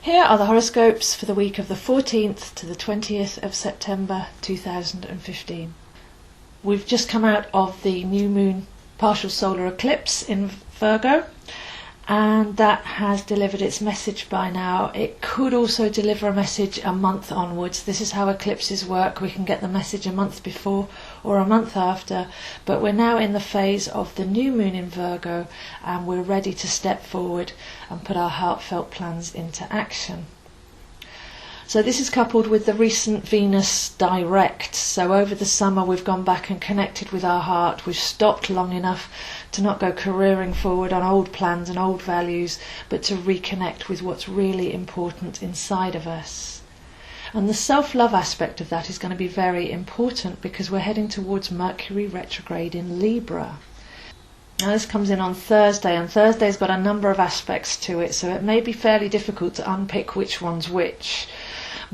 Here are the horoscopes for the week of the 14th to the 20th of September 2015. We've just come out of the new moon partial solar eclipse in Virgo, and that has delivered its message by now. It could also deliver a message a month onwards. This is how eclipses work. We can get the message a month before or a month after, but we're now in the phase of the new moon in Virgo, and we're ready to step forward and put our heartfelt plans into action. So this is coupled with the recent Venus direct. So over the summer we've gone back and connected with our heart. We've stopped long enough to not go careering forward on old plans and old values, but to reconnect with what's really important inside of us. And the self-love aspect of that is going to be very important because we're heading towards Mercury retrograde in Libra. Now this comes in on Thursday, and Thursday's got a number of aspects to it, so it may be fairly difficult to unpick which one's which.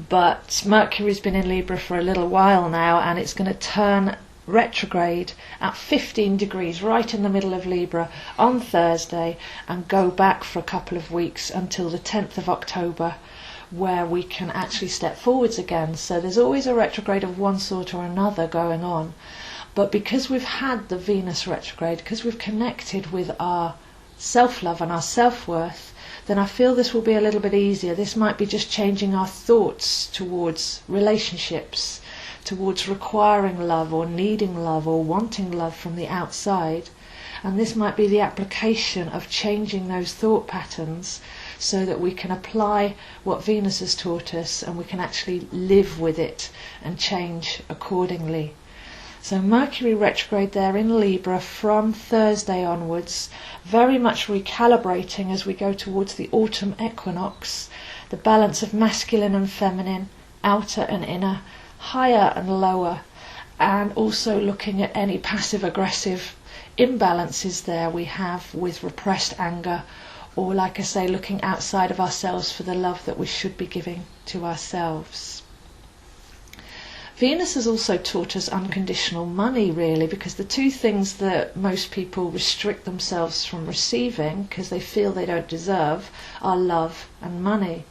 But Mercury's been in Libra for a little while now, and it's going to turn retrograde at 15 degrees right in the middle of Libra on Thursday and go back for a couple of weeks until the 10th of October, where we can actually step forwards again. So there's always a retrograde of one sort or another going on. But because we've had the Venus retrograde, because we've connected with our self-love and our self-worth, then I feel this will be a little bit easier. This might be just changing our thoughts towards relationships, towards requiring love or needing love or wanting love from the outside. And this might be the application of changing those thought patterns so that we can apply what Venus has taught us and we can actually live with it and change accordingly. So Mercury retrograde there in Libra from Thursday onwards, very much recalibrating as we go towards the autumn equinox, the balance of masculine and feminine, outer and inner, higher and lower, and also looking at any passive-aggressive imbalances there we have with repressed anger, or like I say, looking outside of ourselves for the love that we should be giving to ourselves. Venus has also taught us unconditional money, really, because the two things that most people restrict themselves from receiving because they feel they don't deserve are love and money.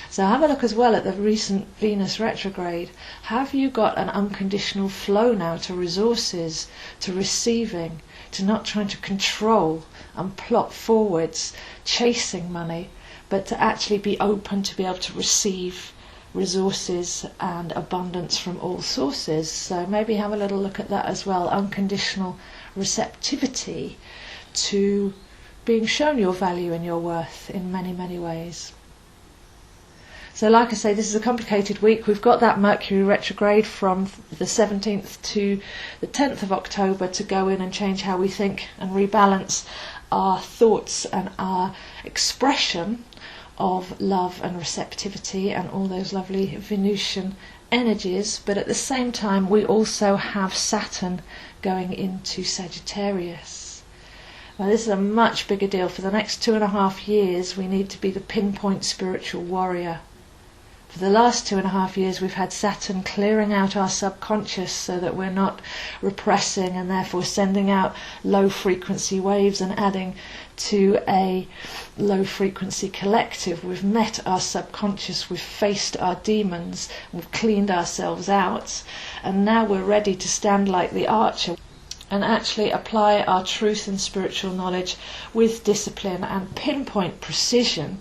So have a look as well at the recent Venus retrograde. Have you got an unconditional flow now to resources, to receiving, to not trying to control and plot forwards, chasing money, but to actually be open to be able to receive resources and abundance from all sources? So maybe have a little look at that as well. Unconditional receptivity to being shown your value and your worth in many, many ways. So like I say, this is a complicated week. We've got that Mercury retrograde from the 17th to the 10th of October to go in and change how we think and rebalance our thoughts and our expression of love and receptivity and all those lovely Venusian energies. But at the same time we also have Saturn going into Sagittarius. Now this is a much bigger deal. For the next 2.5 years we need to be the pinpoint spiritual warrior. For the last 2.5 years we've had Saturn clearing out our subconscious so that we're not repressing and therefore sending out low frequency waves and adding to a low frequency collective. We've met our subconscious, we've faced our demons, we've cleaned ourselves out, and now we're ready to stand like the archer and actually apply our truth and spiritual knowledge with discipline and pinpoint precision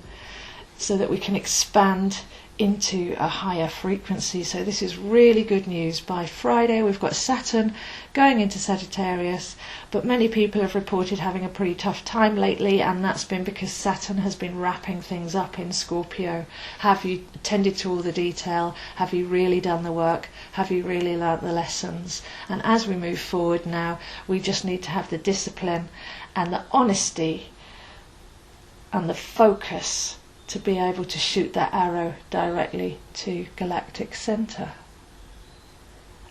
so that we can expand into a higher frequency. So this is really good news. By Friday we've got Saturn going into Sagittarius, but many people have reported having a pretty tough time lately, and that's been because Saturn has been wrapping things up in Scorpio. Have you attended to all the detail? Have you really done the work? Have you really learnt the lessons? And as we move forward now, we just need to have the discipline and the honesty and the focus to be able to shoot that arrow directly to galactic centre.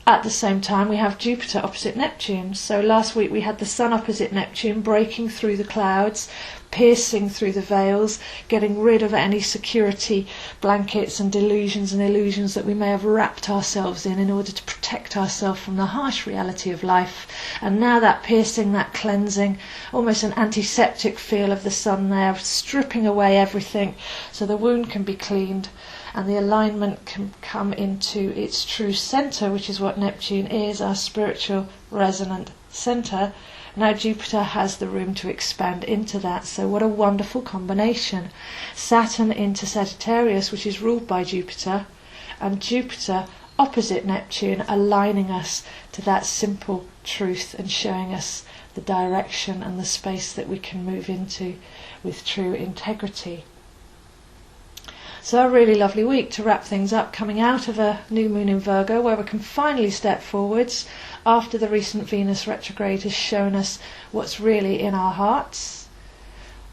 At the same time we have Jupiter opposite Neptune. So last week we had the Sun opposite Neptune breaking through the clouds, piercing through the veils, getting rid of any security blankets and delusions and illusions that we may have wrapped ourselves in order to protect ourselves from the harsh reality of life. And now that piercing, that cleansing, almost an antiseptic feel of the sun there, stripping away everything so the wound can be cleaned and the alignment can come into its true centre, which is what Neptune is, our spiritual resonant centre. Now Jupiter has the room to expand into that. So what a wonderful combination. Saturn into Sagittarius, which is ruled by Jupiter, and Jupiter opposite Neptune, aligning us to that simple truth and showing us the direction and the space that we can move into with true integrity. So a really lovely week to wrap things up, coming out of a new moon in Virgo, where we can finally step forwards after the recent Venus retrograde has shown us what's really in our hearts.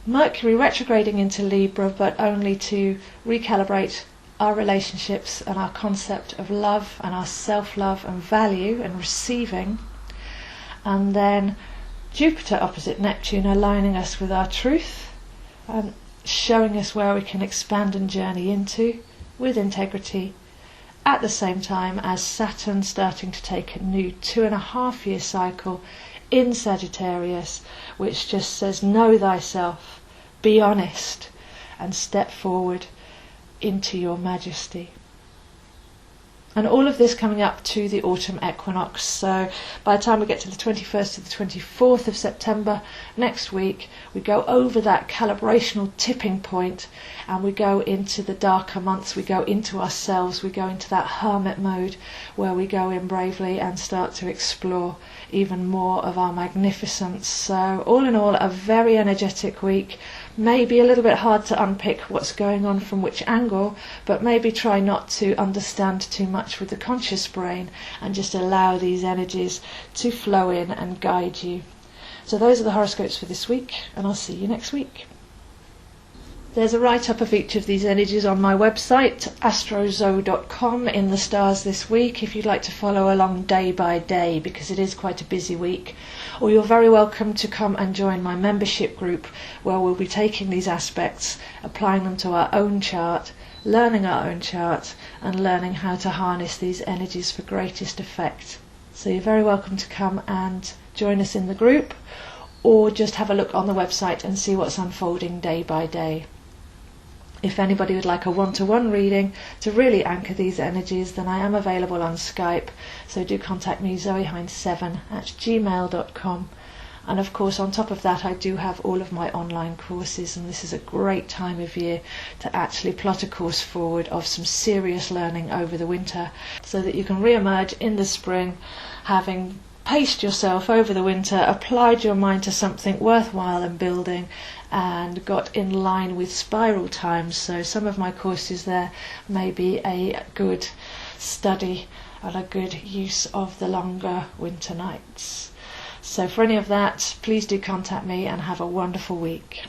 Mercury retrograding into Libra, but only to recalibrate our relationships and our concept of love and our self-love and value and receiving. And then Jupiter opposite Neptune, aligning us with our truth and showing us where we can expand and journey into with integrity, at the same time as Saturn starting to take a new 2.5-year cycle in Sagittarius, which just says know thyself, be honest, and step forward into your majesty. And all of this coming up to the autumn equinox. So by the time we get to the 21st to the 24th of September next week, we go over that calibrational tipping point and we go into the darker months, we go into ourselves, we go into that hermit mode where we go in bravely and start to explore even more of our magnificence. So all in all, a very energetic week. Maybe a little bit hard to unpick what's going on from which angle, but maybe try not to understand too much with the conscious brain and just allow these energies to flow in and guide you. So those are the horoscopes for this week, and I'll see you next week. There's a write-up of each of these energies on my website, astrozo.com, in the stars this week, if you'd like to follow along day by day, because it is quite a busy week. Or you're very welcome to come and join my membership group, where we'll be taking these aspects, applying them to our own chart, learning our own chart, and learning how to harness these energies for greatest effect. So you're very welcome to come and join us in the group, or just have a look on the website and see what's unfolding day by day. If anybody would like a one-to-one reading to really anchor these energies, then I am available on Skype, so do contact me, zoehind7@gmail.com. And of course, on top of that, I do have all of my online courses, and this is a great time of year to actually plot a course forward of some serious learning over the winter, so that you can re-emerge in the spring, having paced yourself over the winter, applied your mind to something worthwhile and building, and got in line with spiral times. So some of my courses there may be a good study and a good use of the longer winter nights. So for any of that, please do contact me and have a wonderful week.